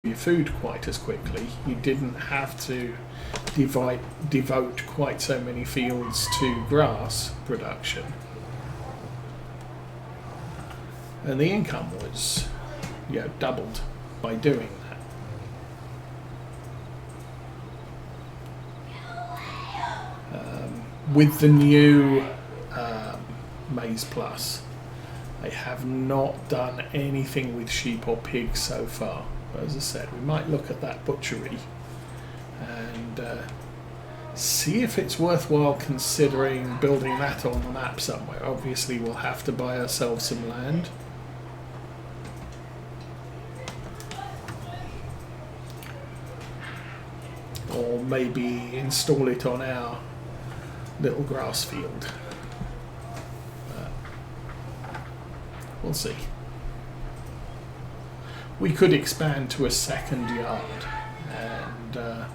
your food quite as quickly. You didn't have to devote quite so many fields to grass production. And the income was, doubled by doing that. With the new Maize Plus, I have not done anything with sheep or pigs so far. But as I said, we might look at that butchery and see if it's worthwhile considering building that on the map somewhere. Obviously, we'll have to buy ourselves some land. Or maybe install it on our little grass field. We'll see. We could expand to a second yard and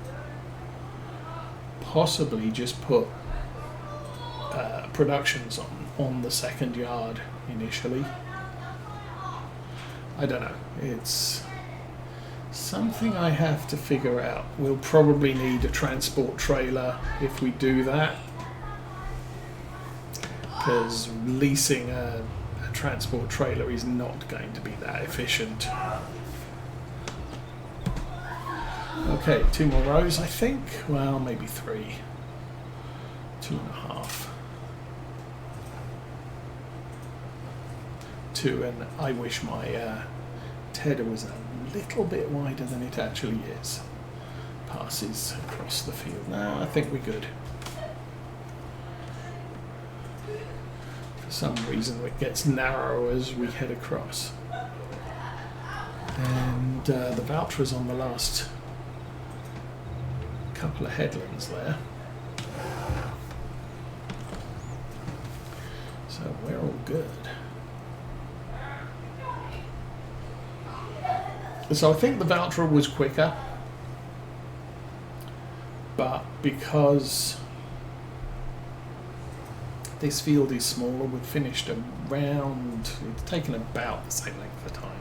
possibly just put productions on the second yard initially. I don't know. It's something I have to figure out. We'll probably need a transport trailer if we do that, because leasing a transport trailer is not going to be that efficient. Okay, 2 more rows, I think. Well, maybe 3. 2.5. 2, and I wish my tedder was a little bit wider than it actually is. Passes across the field. No, I think we're good. For some reason it gets narrow as we head across. And the Valta is on the last couple of headlands there. So we're all good. So I think the Valta was quicker, but because this field is smaller, we've finished around, it's taken about the same length of time.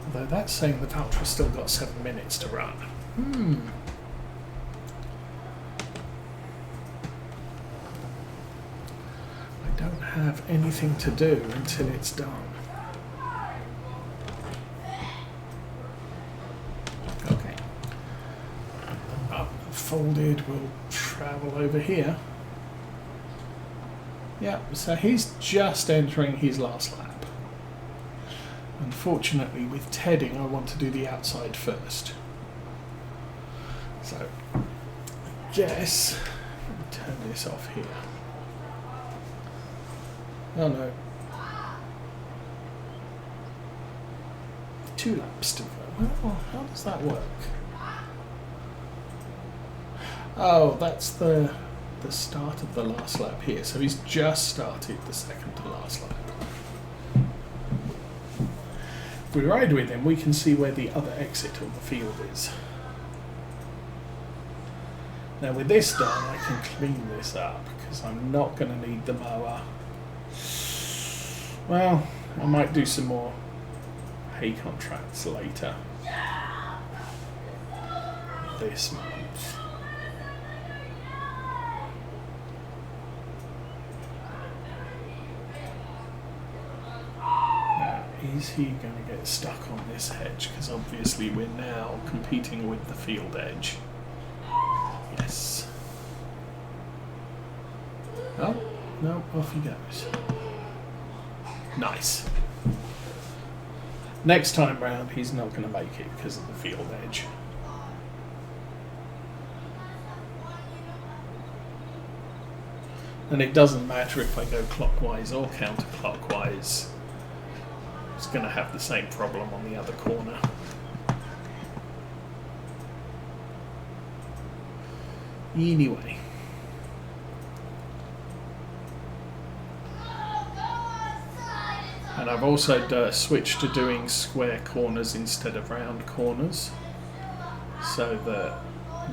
Although that's saying the Valtra's still got 7 minutes to run. I don't have anything to do until it's done. Okay. Up, folded, we'll travel over here. Yeah, so he's just entering his last lap. Unfortunately, with tedding, I want to do the outside first. So, I guess I'll turn this off here. Oh no. 2 laps to go. Well, how does that work? Oh, that's the start of the last lap here. So he's just started the second to last lap. If we ride with him, we can see where the other exit of the field is. Now with this done, I can clean this up, because I'm not going to need the mower. Well, I might do some more hay contracts later. This month. Now, is he going to get stuck on this hedge? Because obviously we're now competing with the field edge. Yes. Oh, no, off he goes. Nice. Next time round, he's not going to make it because of the field edge. And it doesn't matter if I go clockwise or counterclockwise. It's going to have the same problem on the other corner. Anyway. And I've also switched to doing square corners instead of round corners, so that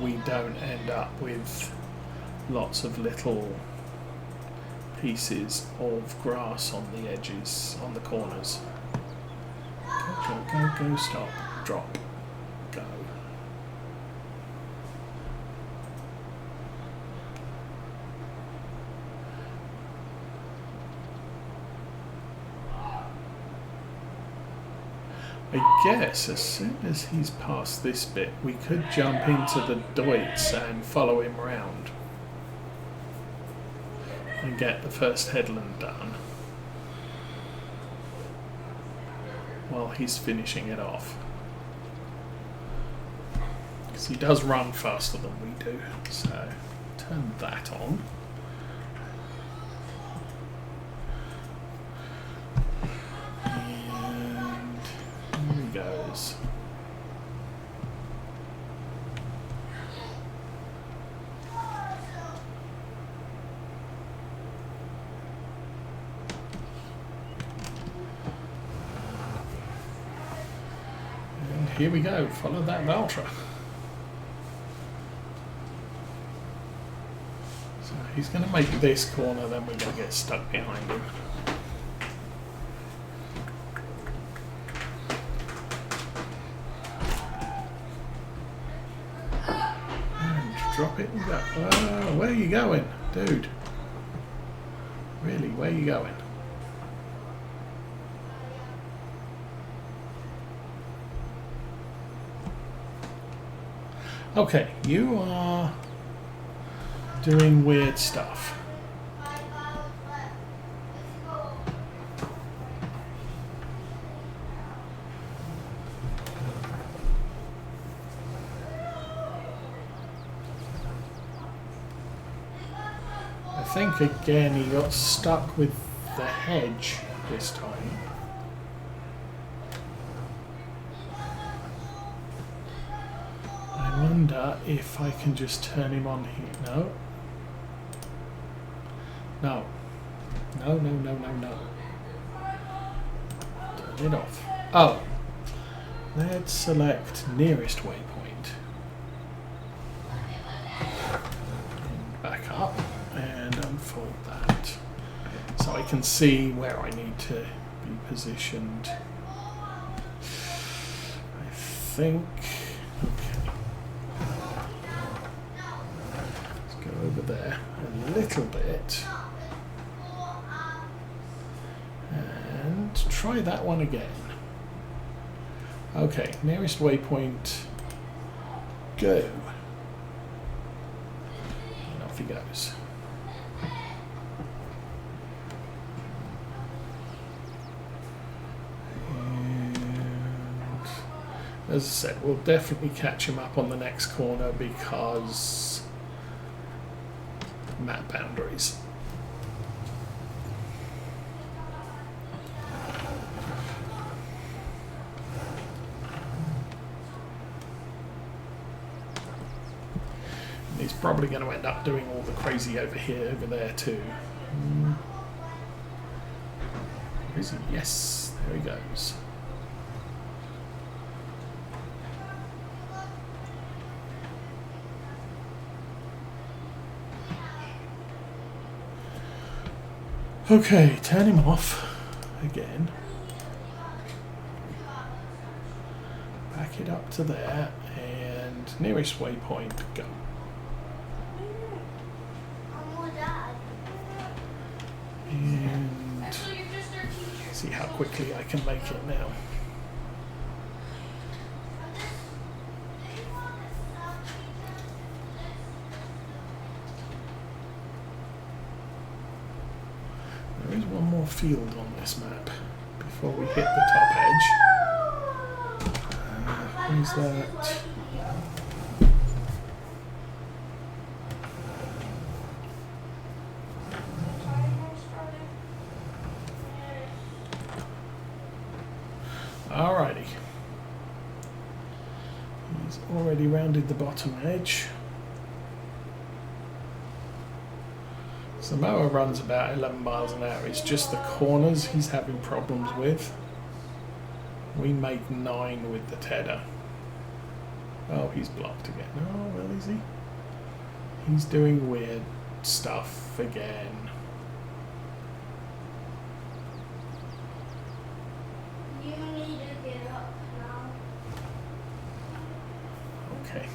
we don't end up with lots of little pieces of grass on the edges, on the corners. Go, go, go, stop, drop, go. I guess as soon as he's past this bit, we could jump into the Deutz and follow him round and get the first headland done while he's finishing it off. Because he does run faster than we do, so turn that on. Goes. And here we go, follow that Valta. So he's going to make this corner, then we're going to get stuck behind him. Drop it and go. Oh, where are you going, dude? Really, where are you going? Okay, you are doing weird stuff. I think again he got stuck with the hedge this time. I wonder if I can just turn him on here. No. No. No, no, no, no, no. Turn it off. Oh. Let's select nearest waypoint. And back up. And unfold that so I can see where I need to be positioned. I think. Okay. Let's go over there a little bit and try that one again. Okay, nearest waypoint, go. And off he goes. As I said, we'll definitely catch him up on the next corner because map boundaries. And he's probably going to end up doing all the crazy over here, over there too. Where is he? Yes, there he goes. Okay, turn him off again. Back it up to there and nearest waypoint, go. And see how quickly I can make it now. There is one more field on this map before we hit the top edge. Where's that? Alrighty. He's already rounded the bottom edge. Samoa runs about 11 miles an hour. It's just the corners he's having problems with. We make 9 with the Tedder. Oh, he's blocked again. Oh, well, is he? He's doing weird stuff again. You need to get up. Okay.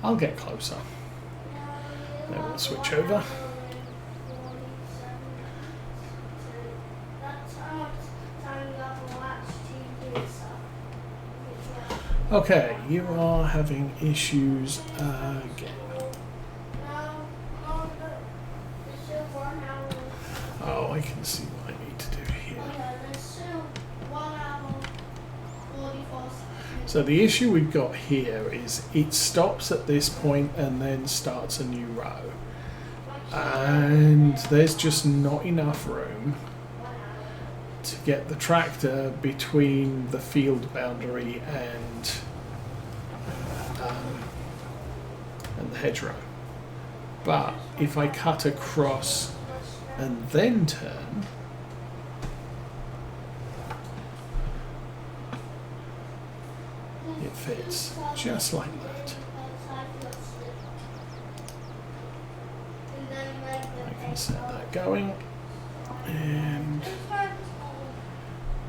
I'll get closer. Then we'll switch over. Okay, you are having issues again. Oh, I can see what I need to do here. So the issue we've got here is it stops at this point and then starts a new row. And there's just not enough room to get the tractor between the field boundary and the hedgerow. But if I cut across and then turn, it fits just like that. I can set that going, and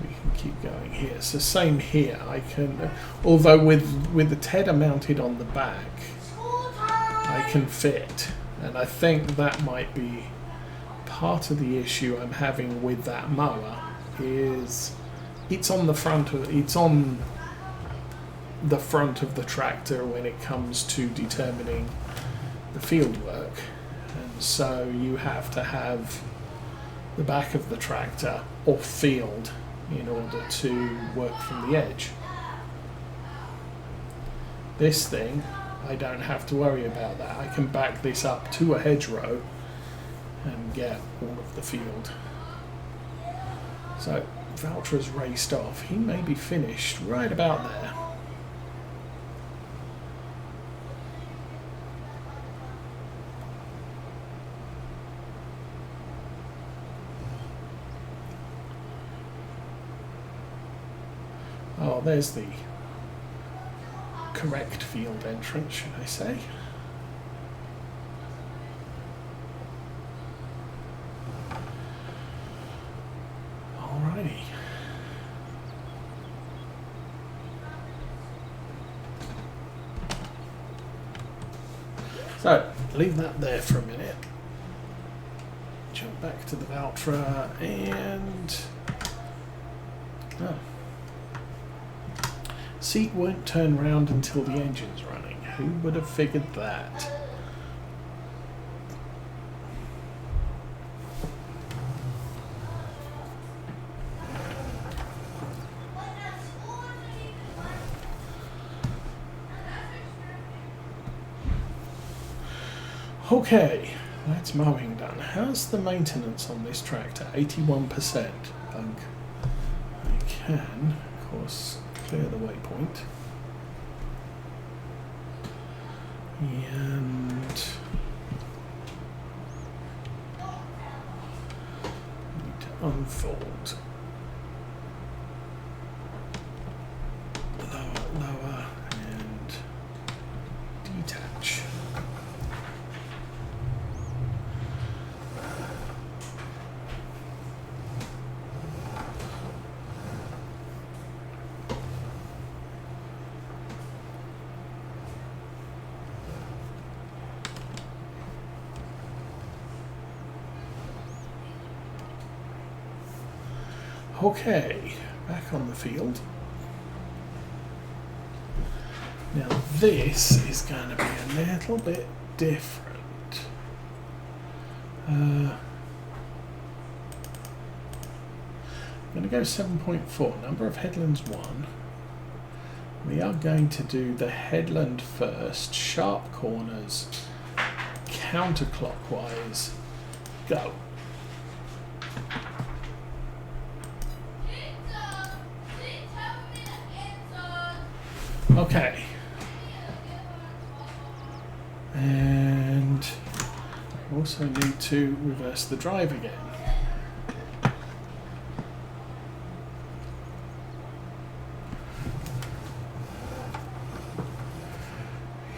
we can keep going here. So same here. I can, although with the tedder mounted on the back, I can fit, and I think that might be part of the issue I'm having with that mower. Is it's on the front of the tractor when it comes to determining the field work, and so you have to have the back of the tractor off field in order to work from the edge. This thing, I don't have to worry about that. I can back this up to a hedgerow and get all of the field. So Valtra's raced off. He may be finished right about there. Oh, there's the correct field entrance, should I say. Alrighty. So, leave that there for a minute. Jump back to the Valtra and... Oh. Seat won't turn round until the engine's running. Who would have figured that? Okay, that's mowing done. How's the maintenance on this tractor? 81%. I can, of course, clear the waypoint. And need to unfold. Lower, and detach. Okay, back on the field. Now this is going to be a little bit different. I'm going to go 7.4, number of headlands 1. We are going to do the headland first, sharp corners, counterclockwise, go. Okay, and also need to reverse the drive again.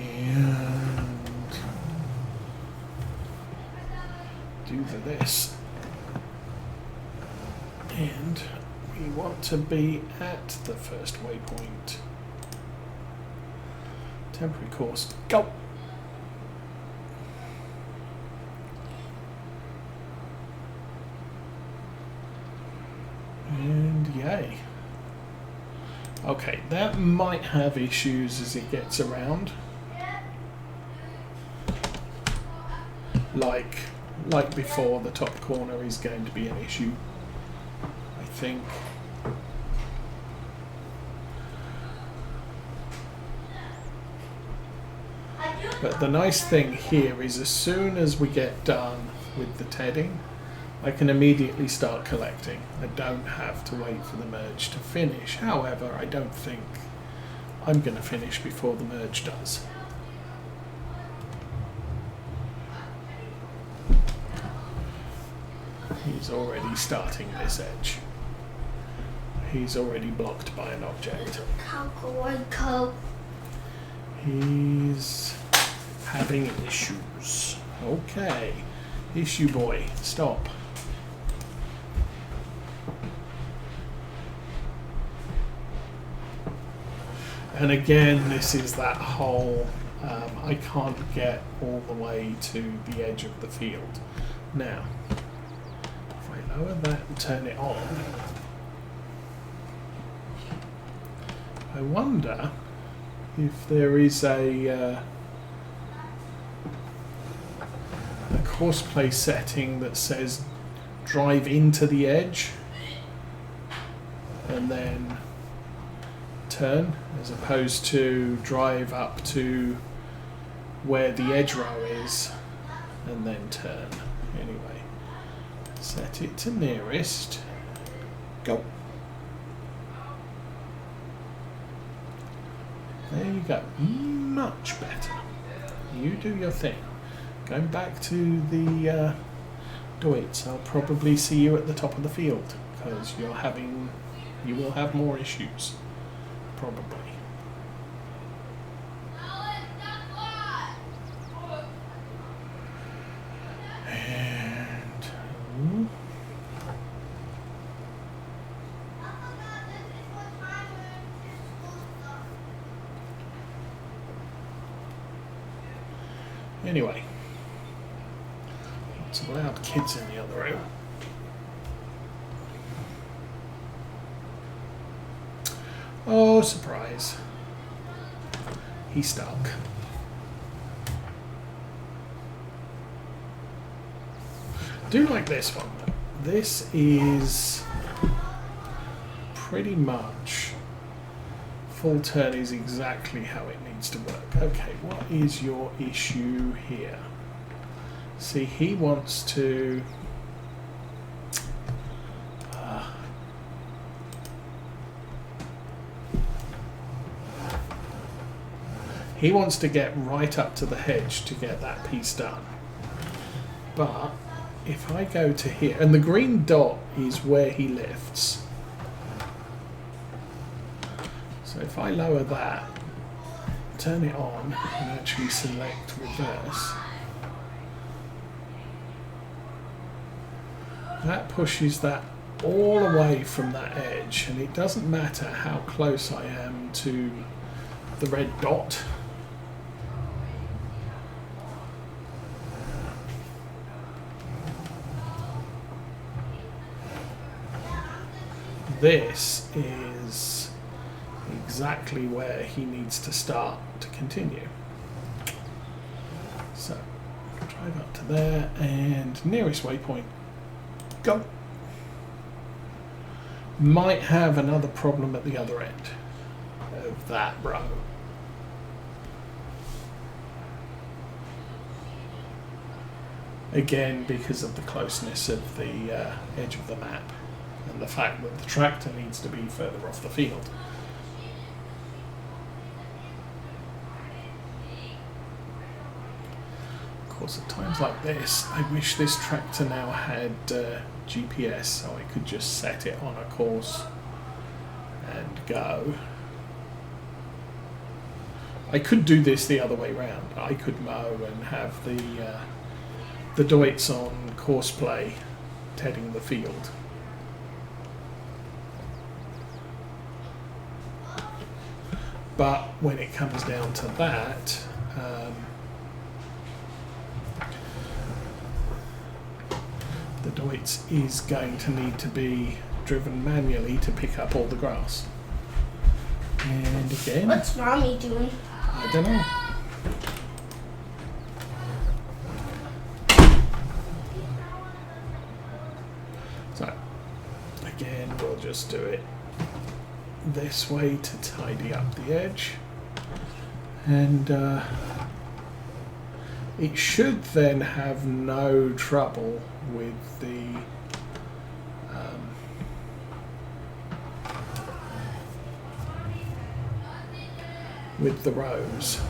And do this. And we want to be at the first waypoint. Temporary course, go! And yay. Okay, that might have issues as it gets around. Like before, the top corner is going to be an issue, I think. But the nice thing here is as soon as we get done with the tedding, I can immediately start collecting. I don't have to wait for the merge to finish. However, I don't think I'm going to finish before the merge does. He's already starting this edge. He's already blocked by an object. He's having issues. Okay. Issue boy, stop. And again, this is that whole, I can't get all the way to the edge of the field. Now, if I lower that and turn it on, I wonder if there is a course play setting that says drive into the edge and then turn, as opposed to drive up to where the edge row is and then turn. Anyway, set it to nearest, go. There you go, much better. You do your thing. Going back to the Deutz, I'll probably see you at the top of the field because you will have more issues, probably. And anyway. Lots of loud kids in the other room. Oh, surprise. He's stuck. I do like this one. This is pretty much full turn is exactly how it needs to work. Okay, what is your issue here? See, he wants to get right up to the hedge to get that piece done. But if I go to here, and the green dot is where he lifts. So if I lower that, turn it on, and actually select reverse, that pushes that all away from that edge, and it doesn't matter how close I am to the red dot. This is exactly where he needs to start to continue. So, drive up to there, and nearest waypoint, go. Might have another problem at the other end of that row. Again, because of the closeness of the edge of the map and the fact that the tractor needs to be further off the field. Of course, at times like this, I wish this tractor now had GPS, so I could just set it on a course and go. I could do this the other way round. I could mow and have the Deutz on course play tedding the field. But when it comes down to that, the Deutz is going to need to be driven manually to pick up all the grass. And again, what's Mommy doing? I don't know. So again, we'll just do it this way to tidy up the edge, and it should then have no trouble with the rows.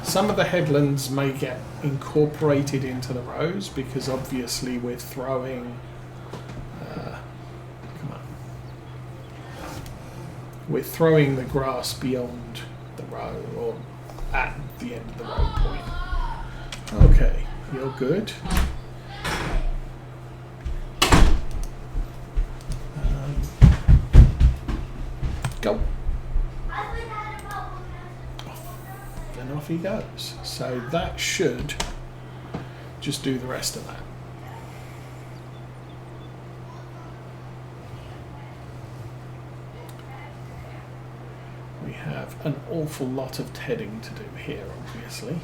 Some of the headlands may get incorporated into the rows because obviously we're throwing we're throwing the grass beyond the row or at the end of the row point. Okay, you're good. Go. And off he goes. So that should just do the rest of that. We have an awful lot of tedding to do here, obviously.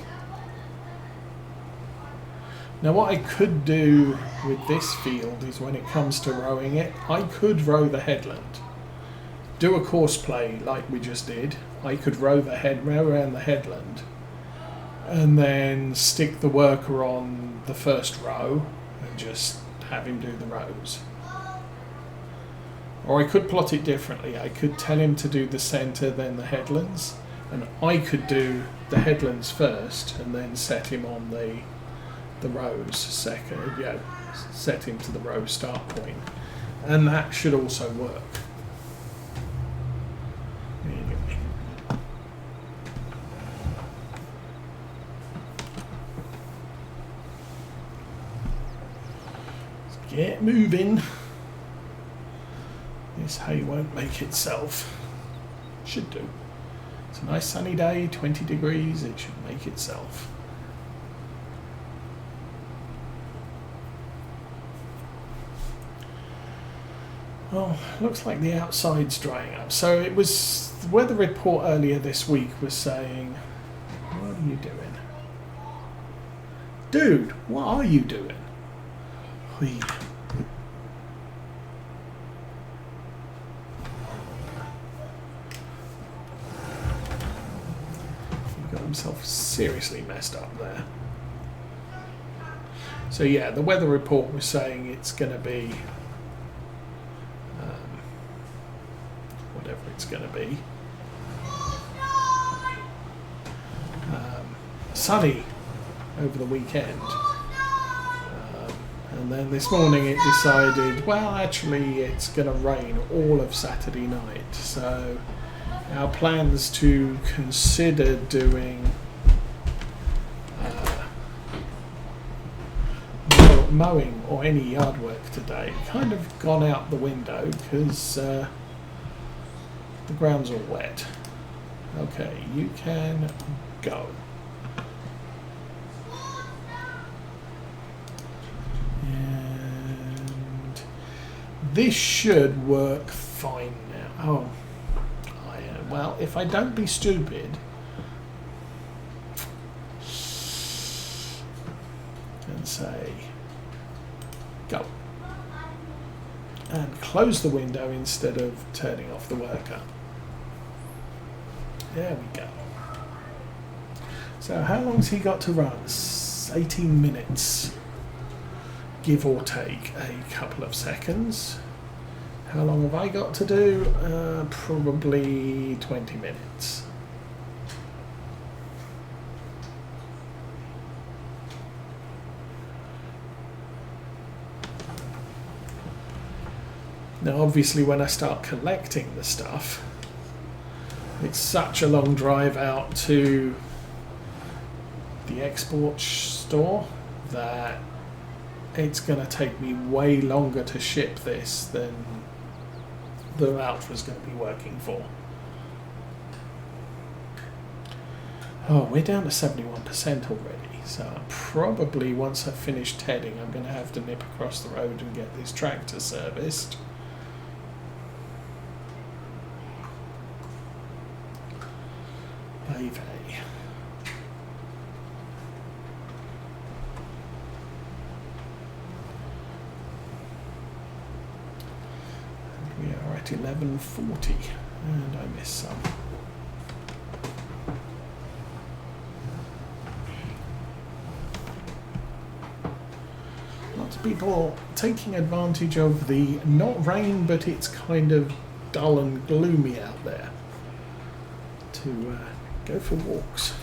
Now what I could do with this field is when it comes to rowing it, I could row the headland. Do a course play like we just did. I could row around the headland and then stick the worker on the first row and just have him do the rows. Or I could plot it differently. I could tell him to do the centre, then the headlands, and I could do the headlands first and then set him on the rows second, set him to the row start point. And that should also work. Anyway. Let's get moving. This hay won't make itself. Should do. It's a nice sunny day, 20 degrees, it should make itself. Well, looks like the outside's drying up. So it was, the weather report earlier this week was saying, what are you doing? Dude, what are you doing? Whee. Himself seriously messed up there. So yeah, the weather report was saying it's going to be whatever it's going to be, sunny over the weekend, and then this morning it decided, well, actually it's going to rain all of Saturday night. So our plans to consider doing mowing or any yard work today kind of gone out the window because the ground's all wet. Okay, you can go. And this should work fine now. Oh. Well, if I don't be stupid and say go and close the window instead of turning off the worker. There we go. So how long's he got to run? 18 minutes, give or take a couple of seconds. How long have I got to do? Probably 20 minutes. Now obviously when I start collecting the stuff, it's such a long drive out to the export store that it's going to take me way longer to ship this than the Valta is going to be working for. Oh, we're down to 71% already. So probably once I've finished tedding, I'm going to have to nip across the road and get this tractor serviced. Baby. And we are at 11:40, and I missed some. Lots of people taking advantage of the not rain, but it's kind of dull and gloomy out there to go for walks.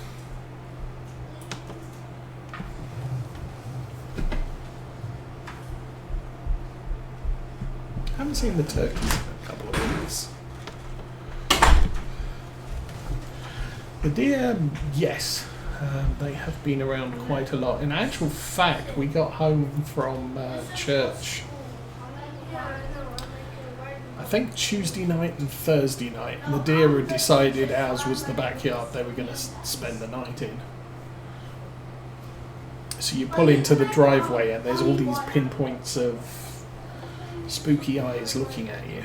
Haven't seen the turkeys in a couple of weeks. The deer, yes, they have been around quite a lot. In actual fact, we got home from church, I think Tuesday night and Thursday night, and the deer had decided ours was the backyard they were going to spend the night in. So you pull into the driveway and there's all these pinpoints of spooky eyes looking at you.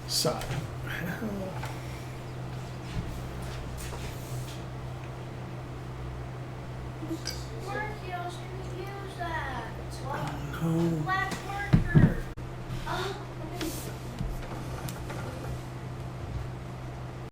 So,